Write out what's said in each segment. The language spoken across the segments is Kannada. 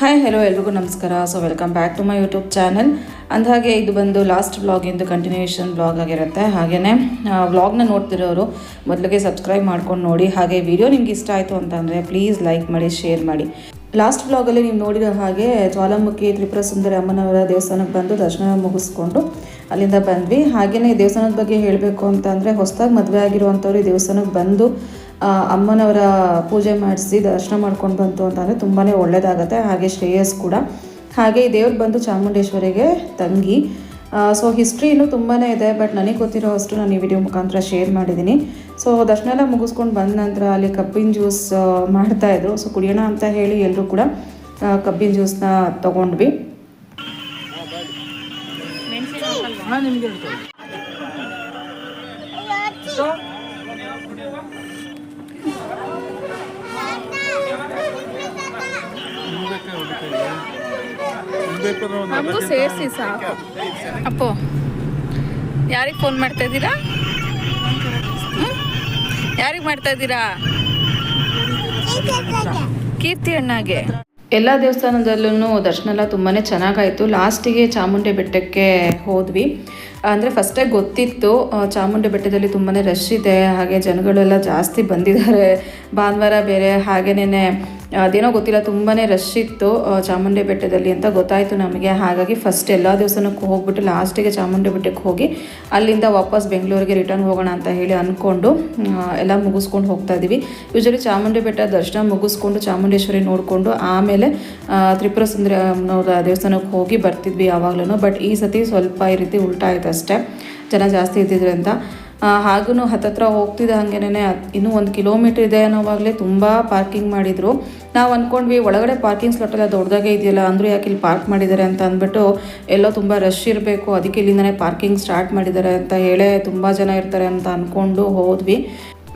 ಹಾಯ್ ಹೆಲೋ ಎಲ್ರಿಗೂ ನಮಸ್ಕಾರ. So welcome back to my YouTube channel. ಅಂದಹಾಗೆ ಇದು ಬಂದು ಲಾಸ್ಟ್ ವ್ಲಾಗಿಂದು ಕಂಟಿನ್ಯೂಯೇಷನ್ ವ್ಲಾಗ್ ಆಗಿರುತ್ತೆ. ಹಾಗೆಯೇ ವ್ಲಾಗ್ನ ನೋಡ್ತಿರೋರು ಮೊದಲಿಗೆ ಸಬ್ಸ್ಕ್ರೈಬ್ ಮಾಡ್ಕೊಂಡು ನೋಡಿ. ಹಾಗೆ ವಿಡಿಯೋ ನಿಮ್ಗೆ ಇಷ್ಟ ಆಯಿತು ಅಂತಂದರೆ ಪ್ಲೀಸ್ ಲೈಕ್ ಮಾಡಿ, ಶೇರ್ ಮಾಡಿ. ಲಾಸ್ಟ್ ವ್ಲಾಗಲ್ಲಿ ನೀವು ನೋಡಿರೋ ಹಾಗೆ ಜ್ವಾಲಾಮುಖಿ ತ್ರಿಪುರ ಸುಂದರಿ ಅಮ್ಮನವರ ದೇವಸ್ಥಾನಕ್ಕೆ ಬಂದು ದರ್ಶನ ಮುಗಿಸ್ಕೊಂಡು ಅಲ್ಲಿಂದ ಬಂದ್ವಿ. ಹಾಗೆಯೇ ದೇವಸ್ಥಾನದ ಬಗ್ಗೆ ಹೇಳಬೇಕು ಅಂತಂದರೆ ಹೊಸದಾಗಿ ಮದುವೆ ಆಗಿರುವಂಥವ್ರು ಈ ದೇವಸ್ಥಾನಕ್ಕೆ ಬಂದು ಅಮ್ಮನವರ ಪೂಜೆ ಮಾಡಿಸಿ ದರ್ಶನ ಮಾಡ್ಕೊಂಡು ಬಂತು ಅಂತಂದರೆ ತುಂಬಾ ಒಳ್ಳೆಯದಾಗತ್ತೆ. ಹಾಗೆ ಶ್ರೇಯಸ್ ಕೂಡ. ಹಾಗೆ ಈ ದೇವ್ರು ಬಂದು ಚಾಮುಂಡೇಶ್ವರಿಗೆ ತಂಗಿ. ಸೊ ಹಿಸ್ಟ್ರಿ ಇನ್ನೂ ತುಂಬಾ ಇದೆ, ಬಟ್ ನನಗೆ ಗೊತ್ತಿರೋ ಅಷ್ಟು ನಾನು ಈ ವಿಡಿಯೋ ಮುಖಾಂತರ ಶೇರ್ ಮಾಡಿದ್ದೀನಿ. ಸೊ ದರ್ಶನ ಎಲ್ಲ ಮುಗಿಸ್ಕೊಂಡು ಬಂದ ನಂತರ ಅಲ್ಲಿ ಕಬ್ಬಿನ ಜ್ಯೂಸ್ ಮಾಡ್ತಾಯಿದ್ರು. ಸೊ ಕುಡಿಯೋಣ ಅಂತ ಹೇಳಿ ಎಲ್ಲರೂ ಕೂಡ ಕಬ್ಬಿನ ಜ್ಯೂಸ್ನ ತೊಗೊಂಡ್ವಿ. ನಮಗೂ ಸೇರಿಸಿ ಸಾಕು. ಅಪ್ಪೋ, ಯಾರಿಗೆ ಫೋನ್ ಮಾಡ್ತಾ ಇದ್ದೀರಾ? ಯಾರಿಗೆ ಮಾಡ್ತಾ ಇದ್ದೀರಾ? ಕೀರ್ತಿ ಅಣ್ಣಗೆ. ಎಲ್ಲ ದೇವಸ್ಥಾನದಲ್ಲೂ ದರ್ಶನ ಎಲ್ಲ ತುಂಬಾ ಚೆನ್ನಾಗಾಯಿತು. ಲಾಸ್ಟಿಗೆ ಚಾಮುಂಡಿ ಬೆಟ್ಟಕ್ಕೆ ಹೋದ್ವಿ. ಅಂದರೆ ಫಸ್ಟೇ ಗೊತ್ತಿತ್ತು ಚಾಮುಂಡಿ ಬೆಟ್ಟದಲ್ಲಿ ತುಂಬಾ ರಶ್ ಇದೆ, ಹಾಗೆ ಜನಗಳೆಲ್ಲ ಜಾಸ್ತಿ ಬಂದಿದ್ದಾರೆ, ಭಾನುವಾರ ಬೇರೆ. ಹಾಗೇನೇ ಅದೇನೋ ಗೊತ್ತಿಲ್ಲ, ತುಂಬಾ ರಶ್ ಇತ್ತು ಚಾಮುಂಡಿ ಬೆಟ್ಟದಲ್ಲಿ ಅಂತ ಗೊತ್ತಾಯಿತು ನಮಗೆ. ಹಾಗಾಗಿ ಫಸ್ಟ್ ಎಲ್ಲ ದೇವಸ್ಥಾನಕ್ಕೂ ಹೋಗ್ಬಿಟ್ಟು ಲಾಸ್ಟಿಗೆ ಚಾಮುಂಡಿ ಬೆಟ್ಟಕ್ಕೆ ಹೋಗಿ ಅಲ್ಲಿಂದ ವಾಪಸ್ ಬೆಂಗಳೂರಿಗೆ ರಿಟರ್ನ್ ಹೋಗೋಣ ಅಂತ ಹೇಳಿ ಅಂದ್ಕೊಂಡು ಎಲ್ಲ ಮುಗಿಸ್ಕೊಂಡು ಹೋಗ್ತಾ ಇದ್ದೀವಿ. ಯೂಶಲಿ ಚಾಮುಂಡಿ ಬೆಟ್ಟ ದರ್ಶನ ಮುಗಿಸ್ಕೊಂಡು ಚಾಮುಂಡೇಶ್ವರಿ ನೋಡಿಕೊಂಡು ಆಮೇಲೆ ತ್ರಿಪುರ ಸುಂದರಿ ಅಮ್ಮನವರ ದೇವಸ್ಥಾನಕ್ಕೆ ಹೋಗಿ ಬರ್ತಿದ್ವಿ ಯಾವಾಗಲೂ. ಬಟ್ ಈ ಸತಿ ಸ್ವಲ್ಪ ಈ ರೀತಿ ಉಲ್ಟಾ ಆಯ್ತು ಅಷ್ಟೇ, ಜನ ಜಾಸ್ತಿ ಇದ್ದಿದ್ರು ಅಂತ. ಹಾಗೂ ಹತ್ತತ್ರ ಹೋಗ್ತಿದ್ದ ಹಾಗೇನೆ ಇನ್ನೂ 1 ಕಿಲೋಮೀಟ್ರ್ ಇದೆ ಅನ್ನೋವಾಗಲೇ ತುಂಬ ಪಾರ್ಕಿಂಗ್ ಮಾಡಿದರು. ನಾವು ಅಂದ್ಕೊಂಡ್ವಿ ಒಳಗಡೆ ಪಾರ್ಕಿಂಗ್ ಸ್ಲಾಟ್ ಎಲ್ಲ ದೊಡ್ಡದಾಗೆ ಇದೆಯಲ್ಲ, ಅಂದರೂ ಯಾಕೆ ಇಲ್ಲಿ ಪಾರ್ಕ್ ಮಾಡಿದ್ದಾರೆ ಅಂತ ಅಂದ್ಬಿಟ್ಟು, ಎಲ್ಲೋ ತುಂಬ ರಶ್ ಇರಬೇಕು ಅದಕ್ಕೆ ಇಲ್ಲಿಂದನೇ ಪಾರ್ಕಿಂಗ್ ಸ್ಟಾರ್ಟ್ ಮಾಡಿದ್ದಾರೆ ಅಂತ ಹೇಳೇ ತುಂಬ ಜನ ಇರ್ತಾರೆ ಅಂತ ಅಂದ್ಕೊಂಡು ಹೋದ್ವಿ.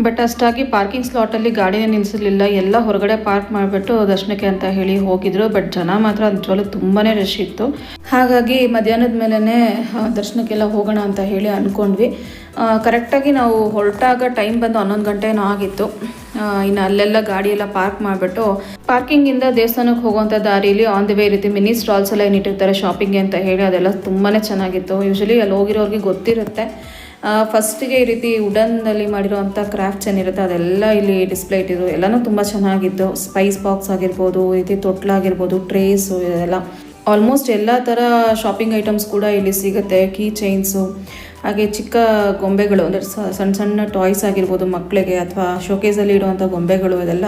ಬಟ್ ಅಷ್ಟಾಗಿ ಪಾರ್ಕಿಂಗ್ ಸ್ಲಾಟಲ್ಲಿ ಗಾಡಿನೇ ನಿಲ್ಲಿಸಲಿಲ್ಲ, ಎಲ್ಲ ಹೊರಗಡೆ ಪಾರ್ಕ್ ಮಾಡಿಬಿಟ್ಟು ದರ್ಶನಕ್ಕೆ ಅಂತ ಹೇಳಿ ಹೋಗಿದ್ರು. ಬಟ್ ಜನ ಮಾತ್ರ ನಿಜವಾಗ್ಲೂ ತುಂಬಾ ರಶ್ ಇತ್ತು. ಹಾಗಾಗಿ ಮಧ್ಯಾಹ್ನದ ಮೇಲೇ ದರ್ಶನಕ್ಕೆಲ್ಲ ಹೋಗೋಣ ಅಂತ ಹೇಳಿ ಅಂದ್ಕೊಂಡ್ವಿ. ಕರೆಕ್ಟಾಗಿ ನಾವು ಹೊರಟಾಗ ಟೈಮ್ ಬಂದು 11 ಗಂಟೆನೂ ಆಗಿತ್ತು. ಇನ್ನು ಅಲ್ಲೆಲ್ಲ ಗಾಡಿಯೆಲ್ಲ ಪಾರ್ಕ್ ಮಾಡಿಬಿಟ್ಟು ಪಾರ್ಕಿಂಗಿಂದ ದೇವಸ್ಥಾನಕ್ಕೆ ಹೋಗುವಂಥ ದಾರಿಯಲ್ಲಿ ಆನ್ ದಿ ವೇ ಈ ರೀತಿ ಮಿನಿ ಸ್ಟಾಲ್ಸ್ ಎಲ್ಲ ಏನಿಟ್ಟಿರ್ತಾರೆ ಶಾಪಿಂಗ್ ಅಂತ ಹೇಳಿ, ಅದೆಲ್ಲ ತುಂಬಾ ಚೆನ್ನಾಗಿತ್ತು. ಯೂಶಲಿ ಅಲ್ಲಿ ಹೋಗಿರೋರಿಗೆ ಗೊತ್ತಿರುತ್ತೆ. ಫಸ್ಟಿಗೆ ಈ ರೀತಿ ವುಡನ್ನಲ್ಲಿ ಮಾಡಿರೋವಂಥ ಕ್ರಾಫ್ಟ್ಸ್ ಏನಿರುತ್ತೆ ಅದೆಲ್ಲ ಇಲ್ಲಿ ಡಿಸ್ಪ್ಲೇ ಇಟ್ಟಿದ್ರು. ಎಲ್ಲನೂ ತುಂಬ ಚೆನ್ನಾಗಿತ್ತು. ಸ್ಪೈಸ್ ಬಾಕ್ಸ್ ಆಗಿರ್ಬೋದು, ಈ ರೀತಿ ತೊಟ್ಲಾಗಿರ್ಬೋದು, ಟ್ರೇಸು, ಇದೆಲ್ಲ ಆಲ್ಮೋಸ್ಟ್ ಎಲ್ಲ ಥರ ಶಾಪಿಂಗ್ ಐಟಮ್ಸ್ ಕೂಡ ಇಲ್ಲಿ ಸಿಗುತ್ತೆ. ಕೀ ಚೈನ್ಸು, ಹಾಗೆ ಚಿಕ್ಕ ಗೊಂಬೆಗಳು ಅಂದರೆ ಸಣ್ಣ ಸಣ್ಣ ಟಾಯ್ಸ್ ಆಗಿರ್ಬೋದು ಮಕ್ಕಳಿಗೆ, ಅಥವಾ ಶೋಕೇಸಲ್ಲಿ ಇಡುವಂಥ ಗೊಂಬೆಗಳು, ಇದೆಲ್ಲ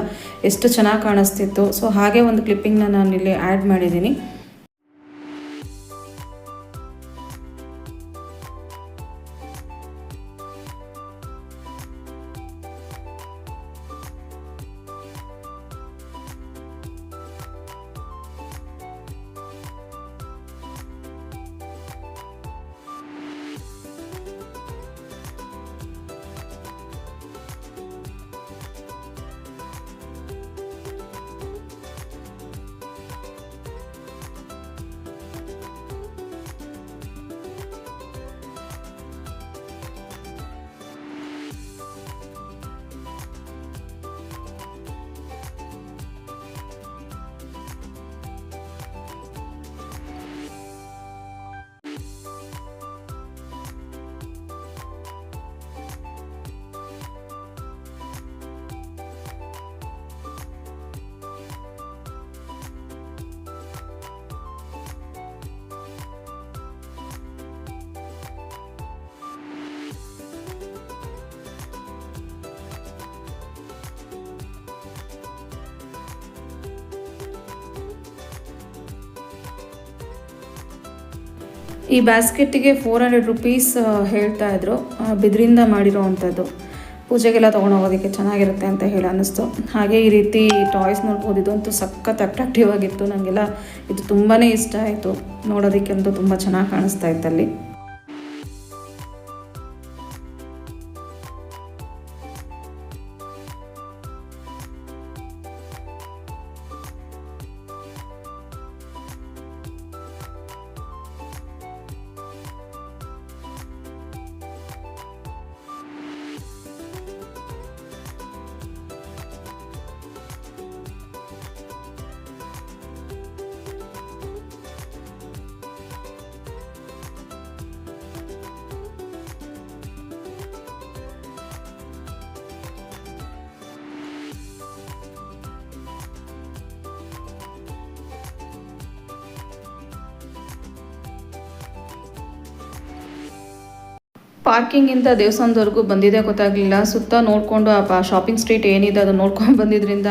ಎಷ್ಟು ಚೆನ್ನಾಗಿ ಕಾಣಿಸ್ತಿತ್ತು. ಸೊ ಹಾಗೆ ಒಂದು ಕ್ಲಿಪ್ಪಿಂಗ್ನ ನಾನು ಇಲ್ಲಿ ಆ್ಯಡ್ ಮಾಡಿದ್ದೀನಿ. ಈ ಬ್ಯಾಸ್ಕೆಟ್ಟಿಗೆ 400 ರುಪೀಸ್ ಹೇಳ್ತಾ ಇದ್ರು. ಬಿದಿರಿಂದ ಮಾಡಿರೋ ಅಂಥದ್ದು, ಪೂಜೆಗೆಲ್ಲ ತೊಗೊಂಡೋಗೋದಕ್ಕೆ ಚೆನ್ನಾಗಿರುತ್ತೆ ಅಂತ ಹೇಳಿ ಅನ್ನಿಸ್ತು. ಹಾಗೆ ಈ ರೀತಿ ಟಾಯ್ಸ್ ನೋಡ್ಬೋದು, ಇದಂತೂ ಸಖತ್ ಅಟ್ರಾಕ್ಟಿವ್ ಆಗಿತ್ತು. ನನಗೆಲ್ಲ ಇದು ತುಂಬಾ ಇಷ್ಟ ಆಯಿತು. ನೋಡೋದಕ್ಕಂತೂ ತುಂಬ ಚೆನ್ನಾಗಿ ಕಾಣಿಸ್ತಾ ಇತ್ತಲ್ಲಿ. ಪಾರ್ಕಿಂಗಿಂದ ದೇವಸ್ಥಾನದವರೆಗೂ ಬಂದಿದೆ ಗೊತ್ತಾಗಲಿಲ್ಲ. ಸುತ್ತ ನೋಡಿಕೊಂಡು ಆ ಶಾಪಿಂಗ್ ಸ್ಟ್ರೀಟ್ ಏನಿದೆ ಅದು ನೋಡ್ಕೊಂಡು ಬಂದಿದ್ದರಿಂದ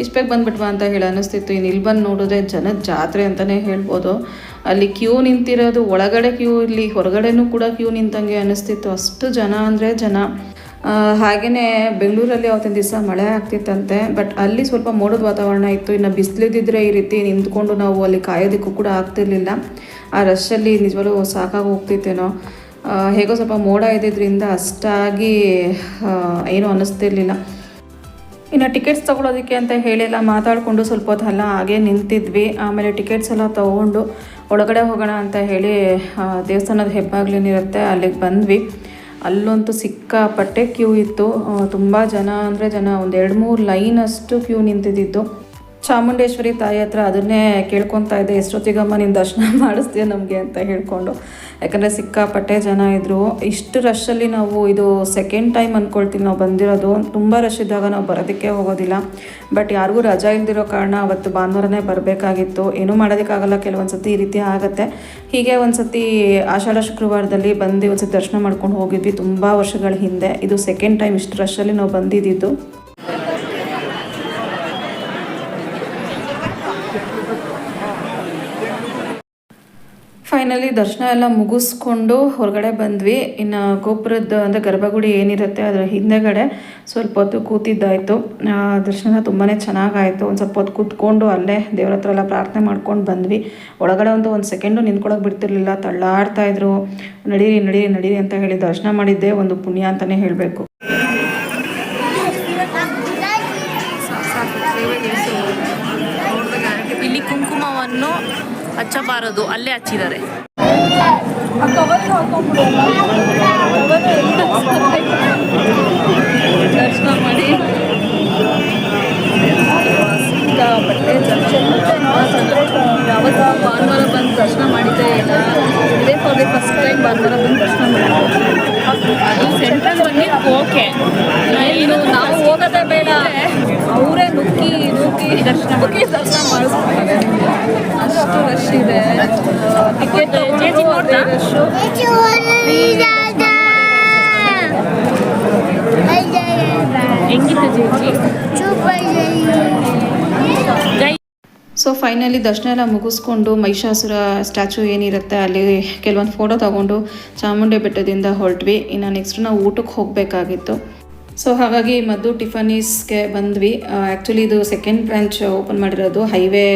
ಇಷ್ಟು ಬೇಗ ಬಂದುಬಿಟ್ವಾ ಅಂತ ಹೇಳಿ ಅನ್ನಿಸ್ತಿತ್ತು. ಇನ್ನು ಇಲ್ಲಿ ಬಂದು ನೋಡಿದ್ರೆ ಜನದ ಜಾತ್ರೆ ಅಂತಲೇ ಹೇಳ್ಬೋದು. ಅಲ್ಲಿ ಕ್ಯೂ ನಿಂತಿರೋದು, ಒಳಗಡೆ ಕ್ಯೂ ಇಲ್ಲಿ ಹೊರಗಡೆನೂ ಕೂಡ ಕ್ಯೂ ನಿಂತಂಗೆ ಅನ್ನಿಸ್ತಿತ್ತು. ಅಷ್ಟು ಜನ ಅಂದರೆ ಜನ. ಹಾಗೆಯೇ ಬೆಂಗಳೂರಲ್ಲಿ ಅವತ್ತಿನ ದಿವಸ ಮಳೆ ಆಗ್ತಿತ್ತಂತೆ. ಬಟ್ ಅಲ್ಲಿ ಸ್ವಲ್ಪ ಮೋಡದ ವಾತಾವರಣ ಇತ್ತು. ಇನ್ನು ಬಿಸಿಲಿದ್ದಿದ್ರೆ ಈ ರೀತಿ ನಿಂತ್ಕೊಂಡು ನಾವು ಅಲ್ಲಿ ಕಾಯೋದಕ್ಕೂ ಕೂಡ ಆಗ್ತಿರ್ಲಿಲ್ಲ. ಆ ರಶಲ್ಲಿ ನಿಜವಾಗ್ಲೂ ಸಾಕಾಗಿ ಹೋಗ್ತಿತ್ತೇನೋ. ಹೇಗೋ ಸ್ವಲ್ಪ ಮೋಡ ಇದ್ದಿದ್ದರಿಂದ ಅಷ್ಟಾಗಿ ಏನೂ ಅನ್ನಿಸ್ತಿರ್ಲಿಲ್ಲ. ಇನ್ನು ಟಿಕೆಟ್ಸ್ ತೊಗೊಳೋದಕ್ಕೆ ಅಂತ ಹೇಳಿಲ್ಲ ಮಾತಾಡಿಕೊಂಡು ಸ್ವಲ್ಪ ಹೊತ್ತಲ್ಲ ಹಾಗೆ ನಿಂತಿದ್ವಿ. ಆಮೇಲೆ ಟಿಕೆಟ್ಸ್ ಎಲ್ಲ ತೊಗೊಂಡು ಒಳಗಡೆ ಹೋಗೋಣ ಅಂತ ಹೇಳಿ ದೇವಸ್ಥಾನದ ಹೆಬ್ಬಾಗ್ಲೇನಿರುತ್ತೆ ಅಲ್ಲಿಗೆ ಬಂದ್ವಿ. ಅಲ್ಲಂತೂ ಸಿಕ್ಕಾಪಟ್ಟೆ ಕ್ಯೂ ಇತ್ತು. ತುಂಬ ಜನ ಅಂದರೆ ಜನ, ಒಂದು 2-3 ಲೈನಷ್ಟು ಕ್ಯೂ ನಿಂತಿದ್ದಿತ್ತು. ಚಾಮುಂಡೇಶ್ವರಿ ತಾಯಿ ಹತ್ರ ಅದನ್ನೇ ಕೇಳ್ಕೊತಾ ಇದ್ದೆ, ಎಷ್ಟೊತ್ತಿಗಮ್ಮ ನೀನು ದರ್ಶನ ಮಾಡಿಸ್ತೀಯ ನಮಗೆ ಅಂತ ಹೇಳ್ಕೊಂಡು. ಯಾಕಂದರೆ ಸಿಕ್ಕಾಪಟ್ಟೆ ಜನ ಇದ್ದರು. ಇಷ್ಟು ರಶಲ್ಲಿ ನಾವು ಇದು ಸೆಕೆಂಡ್ ಟೈಮ್ ಅಂದ್ಕೊಳ್ತೀವಿ ನಾವು ಬಂದಿರೋದು. ತುಂಬ ರಶ್ ಇದ್ದಾಗ ನಾವು ಬರೋದಕ್ಕೆ ಹೋಗೋದಿಲ್ಲ. ಬಟ್ ಯಾರಿಗೂ ರಜಾ ಇಲ್ದಿರೋ ಕಾರಣ ಅವತ್ತು ಭಾನುವಾರನೇ ಬರಬೇಕಾಗಿತ್ತು. ಏನೂ ಮಾಡೋದಕ್ಕಾಗಲ್ಲ, ಕೆಲವೊಂದು ಸತಿ ಈ ರೀತಿ ಆಗುತ್ತೆ. ಹೀಗೆ ಒಂದು ಸತಿ ಆಷಾಢ ಶುಕ್ರವಾರದಲ್ಲಿ ಬಂದು ಒಂದು ಸತಿ ದರ್ಶನ ಮಾಡ್ಕೊಂಡು ಹೋಗಿದ್ವಿ ತುಂಬ ವರ್ಷಗಳ ಹಿಂದೆ. ಇದು ಸೆಕೆಂಡ್ ಟೈಮ್ ಇಷ್ಟು ರಶಲ್ಲಿ ನಾವು ಬಂದಿದ್ದು. ಫೈನಲಿ ದರ್ಶನ ಎಲ್ಲ ಮುಗಿಸ್ಕೊಂಡು ಹೊರಗಡೆ ಬಂದ್ವಿ. ಇನ್ನು ಗೋಪುರದ ಅಂದರೆ ಗರ್ಭಗುಡಿ ಏನಿರುತ್ತೆ ಅದರ ಹಿಂದೆಗಡೆ ಸ್ವಲ್ಪ ಹೊತ್ತು ಕೂತಿದ್ದಾಯಿತು. ದರ್ಶನ ತುಂಬಾ ಚೆನ್ನಾಗಾಯಿತು. ಒಂದು ಸ್ವಲ್ಪ ಹೊತ್ತು ಕೂತ್ಕೊಂಡು ಅಲ್ಲೇ ದೇವ್ರ ಹತ್ರ ಎಲ್ಲ ಪ್ರಾರ್ಥನೆ ಮಾಡ್ಕೊಂಡು ಬಂದ್ವಿ. ಒಳಗಡೆ ಒಂದು ಸೆಕೆಂಡು ನಿಂತ್ಕೊಳ್ಳೋಕೆ ಬಿಡ್ತಿರ್ಲಿಲ್ಲ, ತಳ್ಳಾಡ್ತಾಯಿದ್ರು. ನಡೀರಿ ನಡೀರಿ ನಡೀರಿ ಅಂತ ಹೇಳಿ ದರ್ಶನ ಮಾಡಿದ್ದೆ ಒಂದು ಪುಣ್ಯ ಅಂತಲೇ ಹೇಳಬೇಕು. ಇಲ್ಲಿ ಕುಂಕುಮವನ್ನು ಹಚ್ಚಬಾರದು, ಅಲ್ಲೇ ಹಚ್ಚಿದ್ದಾರೆ. ದರ್ಶನ ಮಾಡಿ ಯಾವತ್ತು ಭಾನುವಾರ ಬಂದು ದರ್ಶನ ಮಾಡಿದ್ದೇ ಇಲ್ಲ. ಇದೇ ಫಸ್ಟ್ ಟೈಮ್ ಭಾನುವಾರ ಬಂದು ದರ್ಶನ ಮಾಡಿದ್ವಿ. ಅದು ಸೆಂಟ್ರಲ್ ಬನ್ನಿ ಓಕೆ, ಏನು ನಾವು ಹೋಗೋದೇ ಬೇಡ, ಅವರೇ ನುಗ್ಗಿ ದರ್ಶನ ಮಾಡಿಸ್ತಾರೆ. ಅಷ್ಟು ರಶ್ ಇದೆ. Ticket rush. ಹೆಂಗಿತ್ತು ಜೇಜಿ? ಸೊ ಫೈನಲಿ ದರ್ಶನ ಎಲ್ಲ ಮುಗಿಸ್ಕೊಂಡು ಮಹಿಷಾಸುರ ಸ್ಟ್ಯಾಚು ಏನಿರುತ್ತೆ ಅಲ್ಲಿ ಕೆಲವೊಂದು ಫೋಟೋ ತೊಗೊಂಡು ಚಾಮುಂಡಿ ಬೆಟ್ಟದಿಂದ ಹೊರಟ್ವಿ. ಇನ್ನು ನೆಕ್ಸ್ಟ್ ನಾವು ಊಟಕ್ಕೆ ಹೋಗಬೇಕಾಗಿತ್ತು. ಸೊ ಹಾಗಾಗಿ ಮದ್ದು ಟಿಫನೀಸ್ಗೆ ಬಂದ್ವಿ. ಆ್ಯಕ್ಚುಲಿ ಇದು ಸೆಕೆಂಡ್ ಬ್ರಾಂಚ್ ಓಪನ್ ಮಾಡಿರೋದು ಹೈವೇ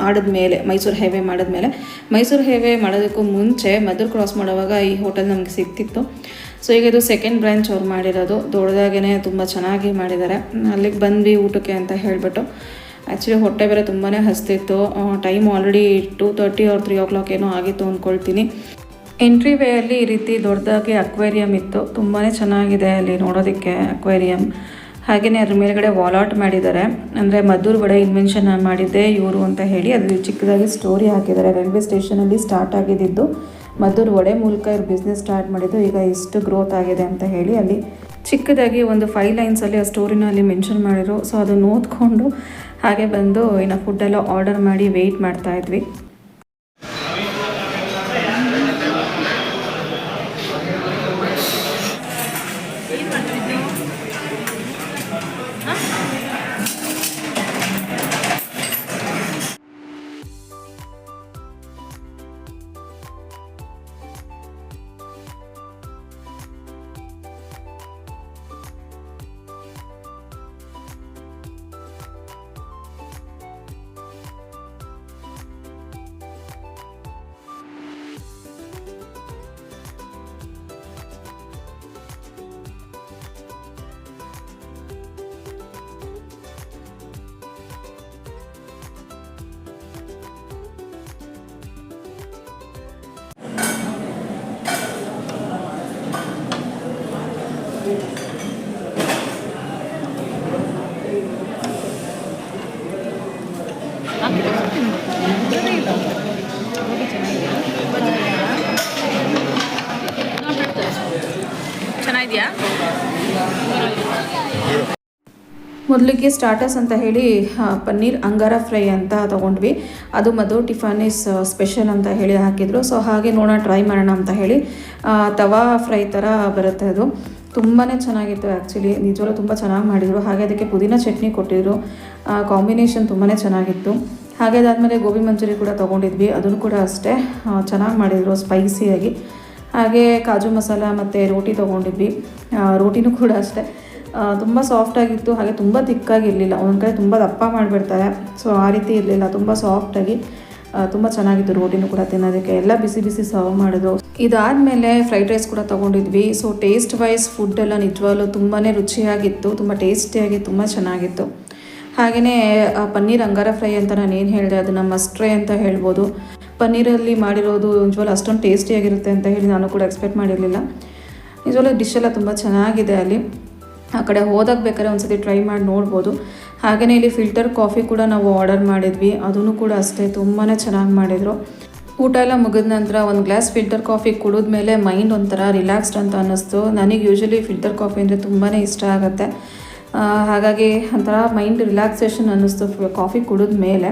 ಮಾಡಿದ್ಮೇಲೆ, ಮೈಸೂರು ಹೈವೇ ಮಾಡಿದ್ಮೇಲೆ. ಮೈಸೂರು ಹೈವೇ ಮಾಡೋದಕ್ಕೂ ಮುಂಚೆ ಮದ್ದೂರು ಕ್ರಾಸ್ ಮಾಡುವಾಗ ಈ ಹೋಟೆಲ್ ನಮಗೆ ಸಿಗ್ತಿತ್ತು. ಸೊ ಈಗ ಇದು ಸೆಕೆಂಡ್ ಬ್ರಾಂಚ್ ಅವ್ರು ಮಾಡಿರೋದು. ದೊಡ್ಡದಾಗೇ ತುಂಬ ಚೆನ್ನಾಗಿ ಮಾಡಿದ್ದಾರೆ. ಅಲ್ಲಿಗೆ ಬಂದ್ವಿ ಊಟಕ್ಕೆ ಅಂತ ಹೇಳಿಬಿಟ್ಟು. ಆ್ಯಕ್ಚುಲಿ ಹೊಟ್ಟೆ ಬೇರೆ ತುಂಬಾ ಹಸ್ತಿತ್ತು. ಟೈಮ್ ಆಲ್ರೆಡಿ 2:30 or 3 o'clock ಏನೋ ಆಗಿತ್ತು ಅಂದ್ಕೊಳ್ತೀನಿ. ಎಂಟ್ರಿ ವೇಯಲ್ಲಿ ಈ ರೀತಿ ದೊಡ್ಡದಾಗಿ ಅಕ್ವೇರಿಯಂ ಇತ್ತು. ತುಂಬಾ ಚೆನ್ನಾಗಿದೆ ಅಲ್ಲಿ ನೋಡೋದಕ್ಕೆ ಅಕ್ವೇರಿಯಂ. ಹಾಗೆಯೇ ಅದ್ರ ಮೇಲ್ಗಡೆ ವಾಲ್ ಆರ್ಟ್ ಮಾಡಿದ್ದಾರೆ. ಅಂದರೆ ಮದ್ದೂರು ವಡೆ ಇನ್ವೆನ್ಷನ್ ಮಾಡಿದ್ದೆ ಇವರು ಅಂತ ಹೇಳಿ ಅಲ್ಲಿ ಚಿಕ್ಕದಾಗಿ ಸ್ಟೋರಿ ಹಾಕಿದ್ದಾರೆ. ರೈಲ್ವೆ ಸ್ಟೇಷನಲ್ಲಿ ಸ್ಟಾರ್ಟ್ ಆಗಿದ್ದು ಮದ್ದೂರು ವಡೆ ಮೂಲಕ ಇವ್ರು ಬಿಸ್ನೆಸ್ ಸ್ಟಾರ್ಟ್ ಮಾಡಿದ್ದು. ಈಗ ಇಷ್ಟು ಗ್ರೋತ್ ಆಗಿದೆ ಅಂತ ಹೇಳಿ ಅಲ್ಲಿ ಚಿಕ್ಕದಾಗಿ ಒಂದು 5 ಲೈನ್ಸಲ್ಲಿ ಆ ಸ್ಟೋರಿನ ಅಲ್ಲಿ ಮೆನ್ಷನ್ ಮಾಡಿದ್ರು. ಸೊ ಅದನ್ನು ಓದ್ಕೊಂಡು ಹಾಗೆ ಬಂದು ಇನ್ನು ಫುಡ್ಡೆಲ್ಲ ಆರ್ಡರ್ ಮಾಡಿ ವೆಯ್ಟ್ ಮಾಡ್ತಾಯಿದ್ವಿ. ಚೆನ್ನಾಗಿದೆಯಾ? ಮೊದಲಿಗೆ ಸ್ಟಾರ್ಟರ್ಸ್ ಅಂತ ಹೇಳಿ ಪನ್ನೀರ್ ಅಂಗಾರ ಫ್ರೈ ಅಂತ ತೊಗೊಂಡ್ವಿ. ಅದು ಮಧು ಟಿಫಾನೀಸ್ ಸ್ಪೆಷಲ್ ಅಂತ ಹೇಳಿ ಹಾಕಿದರು. ಸೊ ಹಾಗೆ ನೋಡೋಣ ಟ್ರೈ ಮಾಡೋಣ ಅಂತ ಹೇಳಿ ತವಾ ಫ್ರೈ ಥರ ಬರುತ್ತೆ. ಅದು ತುಂಬಾ ಚೆನ್ನಾಗಿತ್ತು ಆ್ಯಕ್ಚುಲಿ, ನಿಜವಲ್ಲೂ ತುಂಬ ಚೆನ್ನಾಗಿ ಮಾಡಿದರು. ಹಾಗೆ ಅದಕ್ಕೆ ಪುದೀನ ಚಟ್ನಿ ಕೊಟ್ಟಿದ್ರು, ಕಾಂಬಿನೇಷನ್ ತುಂಬಾ ಚೆನ್ನಾಗಿತ್ತು. ಹಾಗೆ ಅದಾದಮೇಲೆ ಗೋಬಿ ಮಂಚೂರಿ ಕೂಡ ತೊಗೊಂಡಿದ್ವಿ, ಅದನ್ನು ಕೂಡ ಅಷ್ಟೇ ಚೆನ್ನಾಗಿ ಮಾಡಿದರು ಸ್ಪೈಸಿಯಾಗಿ. ಹಾಗೆ ಕಾಜು ಮಸಾಲ ಮತ್ತು ರೋಟಿ ತೊಗೊಂಡಿದ್ವಿ, ರೋಟಿನೂ ಕೂಡ ಅಷ್ಟೇ ತುಂಬ ಸಾಫ್ಟಾಗಿತ್ತು. ಹಾಗೆ ತುಂಬ ತಿಕ್ಕಾಗಿರಲಿಲ್ಲ, ಒಂದೊಂದು ಕಡೆ ತುಂಬ ದಪ್ಪ ಮಾಡಿಬಿಡ್ತಾರೆ, ಸೊ ಆ ರೀತಿ ಇರಲಿಲ್ಲ, ತುಂಬ ಸಾಫ್ಟಾಗಿ ತುಂಬ ಚೆನ್ನಾಗಿತ್ತು ರೋಟಿನೂ ಕೂಡ ತಿನ್ನೋದಕ್ಕೆ. ಎಲ್ಲ ಬಿಸಿ ಬಿಸಿ ಸರ್ವ್ ಮಾಡಿದ್ರು. ಇದಾದಮೇಲೆ ಫ್ರೈಡ್ ರೈಸ್ ಕೂಡ ತೊಗೊಂಡಿದ್ವಿ. ಸೊ ಟೇಸ್ಟ್ ವೈಸ್ ಫುಡ್ ಎಲ್ಲ ನಿಜವಾಗ್ಲೂ ತುಂಬಾ ರುಚಿಯಾಗಿತ್ತು, ತುಂಬ ಟೇಸ್ಟಿಯಾಗಿ ತುಂಬ ಚೆನ್ನಾಗಿತ್ತು. ಹಾಗೆಯೇ ಪನ್ನೀರ್ ಅಂಗಾರ ಫ್ರೈ ಅಂತ ನಾನು ಏನು ಹೇಳಿದೆ ಅದು ನಮ್ಮ ಮಸ್ಟ್ ಟ್ರೈ ಅಂತ ಹೇಳ್ಬೋದು. ಪನ್ನೀರಲ್ಲಿ ಮಾಡಿರೋದು ನಿಜವಾಗ್ಲೂ ಅಷ್ಟೊಂದು ಟೇಸ್ಟಿಯಾಗಿರುತ್ತೆ ಅಂತ ಹೇಳಿ ನಾನು ಕೂಡ ಎಕ್ಸ್ಪೆಕ್ಟ್ ಮಾಡಿರಲಿಲ್ಲ. ನಿಜವಾಗ್ಲೂ ಡಿಶ್ ಎಲ್ಲ ತುಂಬ ಚೆನ್ನಾಗಿದೆ. ಅಲ್ಲಿ ಆ ಕಡೆ ಹೋದಾಗ ಬೇಕಾದ್ರೆ ಒಂದ್ಸತಿ ಟ್ರೈ ಮಾಡಿ ನೋಡ್ಬೋದು. ಹಾಗೆಯೇ ಇಲ್ಲಿ ಫಿಲ್ಟರ್ ಕಾಫಿ ಕೂಡ ನಾವು ಆರ್ಡರ್ ಮಾಡಿದ್ವಿ, ಅದನ್ನು ಕೂಡ ಅಷ್ಟೇ ತುಂಬಾ ಚೆನ್ನಾಗಿ ಮಾಡಿದರು. ಊಟ ಎಲ್ಲ ಮುಗಿದ ನಂತರ ಒಂದು ಗ್ಲಾಸ್ ಫಿಲ್ಟರ್ ಕಾಫಿ ಕುಡಿದ್ಮೇಲೆ ಮೈಂಡ್ ಒಂಥರ ರಿಲ್ಯಾಕ್ಸ್ಡ್ ಅಂತ ಅನ್ನಿಸ್ತು. ನನಗೆ ಯೂಶ್ವಲಿ ಫಿಲ್ಟರ್ ಕಾಫಿ ಅಂದರೆ ತುಂಬಾ ಇಷ್ಟ ಆಗುತ್ತೆ, ಹಾಗಾಗಿ ಒಂಥರ ಮೈಂಡ್ ರಿಲ್ಯಾಕ್ಸೇಷನ್ ಅನ್ನಿಸ್ತು ಕಾಫಿ ಕುಡಿದ ಮೇಲೆ.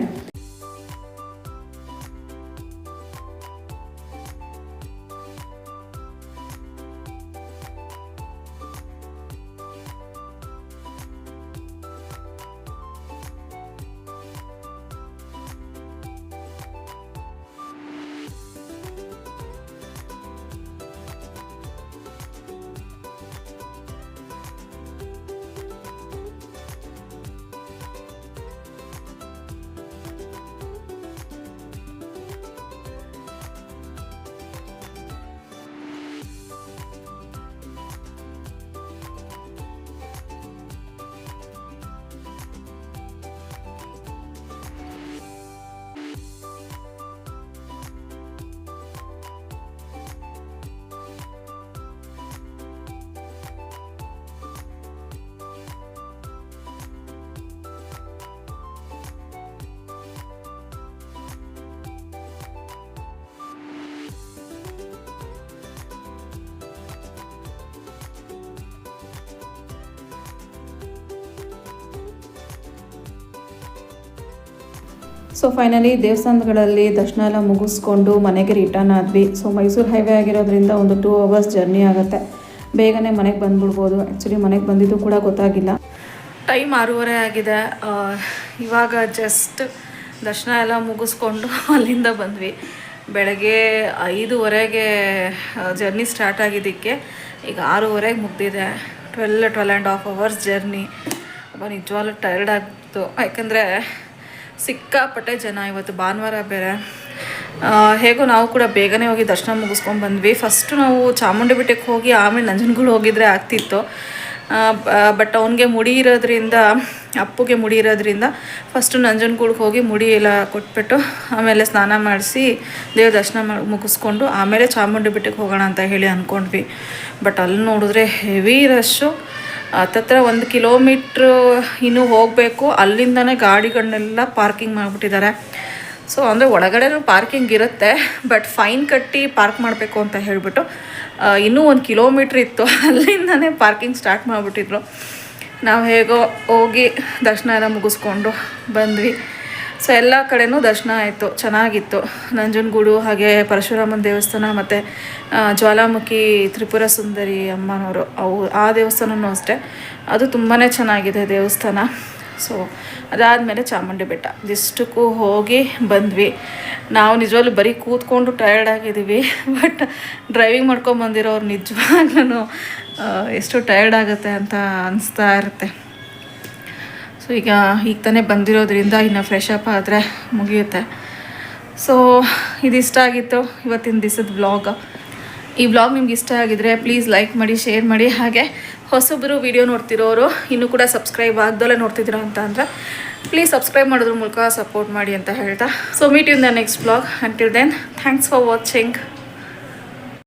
ಸೊ ಫೈನಲಿ ದೇವಸ್ಥಾನಗಳಲ್ಲಿ ದರ್ಶನ ಎಲ್ಲ ಮುಗಿಸ್ಕೊಂಡು ಮನೆಗೆ ರಿಟರ್ನ್ ಆದ್ವಿ. ಸೊ ಮೈಸೂರು ಹೈವೇ ಆಗಿರೋದ್ರಿಂದ ಒಂದು 2 ಅವರ್ಸ್ ಜರ್ನಿ ಆಗುತ್ತೆ, ಬೇಗನೆ ಮನೆಗೆ ಬಂದ್ಬಿಡ್ಬೋದು. ಆ್ಯಕ್ಚುಲಿ ಮನೆಗೆ ಬಂದಿದ್ದು ಕೂಡ ಗೊತ್ತಾಗಿಲ್ಲ. ಟೈಮ್ 6:30 ಆಗಿದೆ. ಇವಾಗ ಜಸ್ಟ್ ದರ್ಶನ ಎಲ್ಲ ಮುಗಿಸ್ಕೊಂಡು ಅಲ್ಲಿಂದ ಬಂದ್ವಿ. ಬೆಳಗ್ಗೆ 5:30ಗೆ ಜರ್ನಿ ಸ್ಟಾರ್ಟ್ ಆಗಿದ್ದಕ್ಕೆ ಈಗ 6:30ಗೆ ಮುಗ್ದಿದೆ. 12.5 ಅವರ್ಸ್ ಜರ್ನಿ. ನಿಜವಾಗ್ಲೂ ಟೈರ್ಡ್ ಆಗ್ತು, ಯಾಕಂದರೆ ಸಿಕ್ಕಾಪಟ್ಟೆ ಜನ. ಇವತ್ತು ಭಾನುವಾರ ಬೇರೆ. ಹೇಗೋ ನಾವು ಕೂಡ ಬೇಗನೆ ಹೋಗಿ ದರ್ಶನ ಮುಗಿಸ್ಕೊಂಡು ಬಂದ್ವಿ. ಫಸ್ಟು ನಾವು ಚಾಮುಂಡಿ ಬೆಟ್ಟಕ್ಕೆ ಹೋಗಿ ಆಮೇಲೆ ನಂಜನಗೂಡು ಹೋಗಿದ್ರೆ ಆಗ್ತಿತ್ತು. ಬಟ್ ಅವನಿಗೆ ಮುಡಿ ಇರೋದ್ರಿಂದ, ಅಪ್ಪುಗೆ ಮುಡಿ ಇರೋದ್ರಿಂದ ಫಸ್ಟು ನಂಜನಗೂಡಿಗೆ ಹೋಗಿ ಮುಡಿ ಎಲ್ಲ ಕೊಟ್ಬಿಟ್ಟು ಆಮೇಲೆ ಸ್ನಾನ ಮಾಡಿಸಿ ದೇವ್ರ ದರ್ಶನ ಮುಗಿಸ್ಕೊಂಡು ಆಮೇಲೆ ಚಾಮುಂಡಿ ಬೆಟ್ಟಕ್ಕೆ ಹೋಗೋಣ ಅಂತ ಹೇಳಿ ಅಂದ್ಕೊಂಡ್ವಿ. ಬಟ್ ಅಲ್ಲಿ ನೋಡಿದ್ರೆ ಹೆವಿ ರಶ್ಶು. ಹತ್ತತ್ರ 1 ಕಿಲೋಮೀಟ್ರು ಇನ್ನೂ ಹೋಗಬೇಕು. ಅಲ್ಲಿಂದನೇ ಗಾಡಿಗಳನ್ನೆಲ್ಲ ಪಾರ್ಕಿಂಗ್ ಮಾಡಿಬಿಟ್ಟಿದ್ದಾರೆ. ಸೊ ಅಂದರೆ ಒಳಗಡೆನೂ ಪಾರ್ಕಿಂಗ್ ಇರುತ್ತೆ, ಬಟ್ ಫೈನ್ ಕಟ್ಟಿ ಪಾರ್ಕ್ ಮಾಡಬೇಕು ಅಂತ ಹೇಳಿಬಿಟ್ಟು ಇನ್ನೂ 1 ಕಿಲೋಮೀಟ್ರ್ ಇತ್ತು, ಅಲ್ಲಿಂದನೇ ಪಾರ್ಕಿಂಗ್ ಸ್ಟಾರ್ಟ್ ಮಾಡಿಬಿಟ್ಟಿದ್ರು. ನಾವು ಹೇಗೋ ಹೋಗಿ ದರ್ಶನ ಎಲ್ಲ ಮುಗಿಸ್ಕೊಂಡು ಬಂದ್ವಿ. ಸೊ ಎಲ್ಲ ಕಡೆನೂ ದರ್ಶನ ಆಯಿತು, ಚೆನ್ನಾಗಿತ್ತು. ನಂಜನಗೂಡು, ಹಾಗೆ ಪರಶುರಾಮನ ದೇವಸ್ಥಾನ ಮತ್ತು ಜ್ವಾಲಾಮುಖಿ ತ್ರಿಪುರ ಸುಂದರಿ ಅಮ್ಮನವರು ಆ ದೇವಸ್ಥಾನವೂ ಅಷ್ಟೇ, ಅದು ತುಂಬಾ ಚೆನ್ನಾಗಿದೆ ದೇವಸ್ಥಾನ. ಸೊ ಅದಾದಮೇಲೆ ಚಾಮುಂಡಿ ಬೆಟ್ಟ ಇಷ್ಟಕ್ಕೂ ಹೋಗಿ ಬಂದ್ವಿ. ನಾವು ನಿಜವಾಗ್ಲೂ ಬರೀ ಕೂತ್ಕೊಂಡು ಟಯರ್ಡ್ ಆಗಿದ್ದೀವಿ, ಬಟ್ ಡ್ರೈವಿಂಗ್ ಮಾಡ್ಕೊಂಬಂದಿರೋರು ನಿಜವಾಗ್ಲೂ ಎಷ್ಟು ಟಯರ್ಡ್ ಆಗುತ್ತೆ ಅಂತ ಅನಿಸ್ತಾ ಇರುತ್ತೆ. ಸೊ ಈಗ ತಾನೇ ಬಂದಿರೋದ್ರಿಂದ ಇನ್ನು ಫ್ರೆಶ್ ಅಪ್ ಆದರೆ ಮುಗಿಯುತ್ತೆ. ಸೊ ಇದಿಷ್ಟ ಆಗಿತ್ತು ಇವತ್ತಿನ ದಿವಸದ ವ್ಲಾಗ್. ಈ ವ್ಲಾಗ್ ನಿಮ್ಗೆ ಇಷ್ಟ ಆಗಿದ್ರೆ ಪ್ಲೀಸ್ ಲೈಕ್ ಮಾಡಿ, ಶೇರ್ ಮಾಡಿ. ಹಾಗೆ ಹೊಸೊಬ್ಬರು ವಿಡಿಯೋ ನೋಡ್ತಿರೋರು ಇನ್ನೂ ಕೂಡ ಸಬ್ಸ್ಕ್ರೈಬ್ ಆಗ್ದಲೇ ನೋಡ್ತಿದ್ದೀರೋ ಅಂತ ಅಂದರೆ ಪ್ಲೀಸ್ ಸಬ್ಸ್ಕ್ರೈಬ್ ಮಾಡೋದ್ರ ಮೂಲಕ ಸಪೋರ್ಟ್ ಮಾಡಿ ಅಂತ ಹೇಳ್ತಾ, so meet you in the next vlog. Until then thanks for watching.